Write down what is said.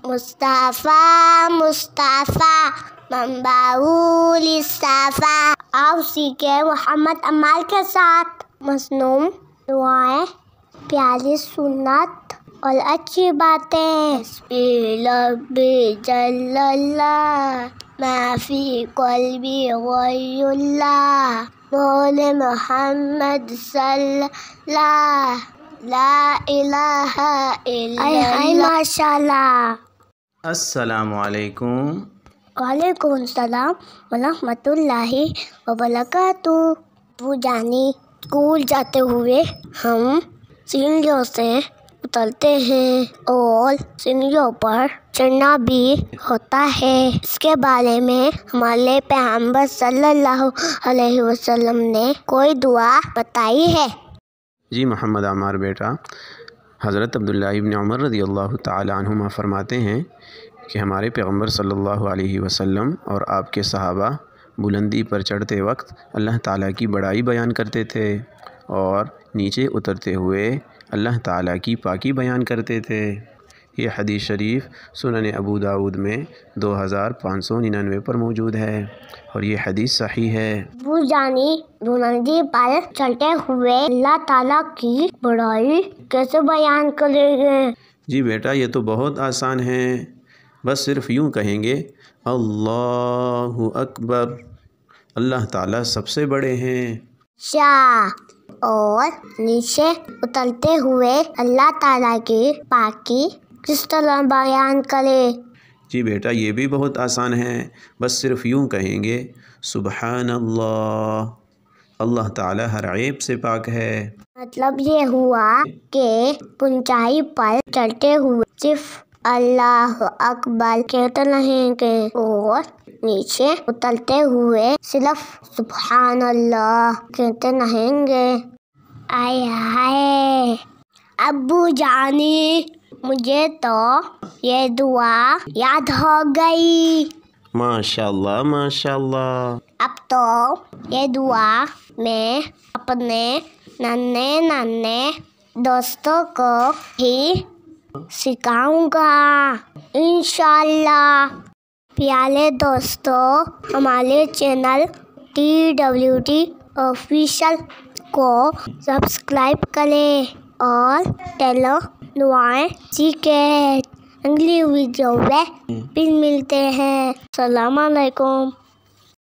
मुस्तफ़ा मुस्तफ़ा मंबाउल इस्ताफ़ा। आओ सीखे मोहम्मद अमाल के साथ मसनून दुआएं, प्यारी सुन्नत और अच्छी बातें। माफी क़ल्बी गयरुल्लाह मौला मोहम्मद सल्लल्लाह ला इलाहा इल्लल्लाह। माशाअल्लाह। अस्सलामु अलैकुम। वालेकुम सलाम व रहमतुल्लाहि व बरकातुहू। वो जानी स्कूल जाते हुए हम सीढ़ियों से उतरते हैं और सीढ़ियों पर चढ़ना भी होता है। इसके बारे में हमारे पैगंबर सल्लल्लाहु अलैहि वसल्लम ने कोई दुआ बताई है। जी मोहम्मद अमार बेटा, हज़रत अब्दुल्लाह इब्न उमर रज़ियल्लाहु ताला अन्हुमा फरमाते हैं कि हमारे पैगंबर सल्लल्लाहु अलैहि वसल्लम और आपके सहाबा बुलंदी पर चढ़ते वक्त अल्लाह ताला की बड़ाई बयान करते थे और नीचे उतरते हुए अल्लाह ताला की पाकी बयान करते थे। ये हदीस शरीफ सुनन अबू दाऊद में 2599 पर मौजूद है और ये हदीस सही है। वो जानी बुलंदी पर चढ़ते हुए अल्लाह ताला की बड़ाई कैसे बयान करेंगे? जी बेटा, ये तो बहुत आसान है। बस सिर्फ यूँ कहेंगे अल्लाहु अकबर, अल्लाह ताला सबसे बड़े हैं। और नीचे उतरते हुए अल्लाह ताला की पाकी किस तरह बयान करे? जी बेटा, ये भी बहुत आसान है। बस सिर्फ यूँ कहेंगे सुबहान अल्लाह, अल्लाह ताला हर ऐब से पाक है। मतलब ये हुआ कि ऊंचाई पर चढ़ते हुए सिर्फ अल्लाह अकबर कहते रहेंगे और नीचे उतरते हुए सिर्फ सुबहान अल्लाह कहते रहेंगे। आय हाय अब्बू जानी, मुझे तो ये दुआ याद हो गई। माशाअल्लाह माशाअल्लाह। अब तो ये दुआ मैं अपने नन्हे नन्हे दोस्तों को ही सिखाऊंगा इंशाअल्लाह। प्यारे दोस्तों, हमारे चैनल TWT ऑफिशियल को सब्सक्राइब करें और चलो दुआएं सीखें। अगली वीडियो में फिर मिलते हैं। अस्सलाम वालेकुम।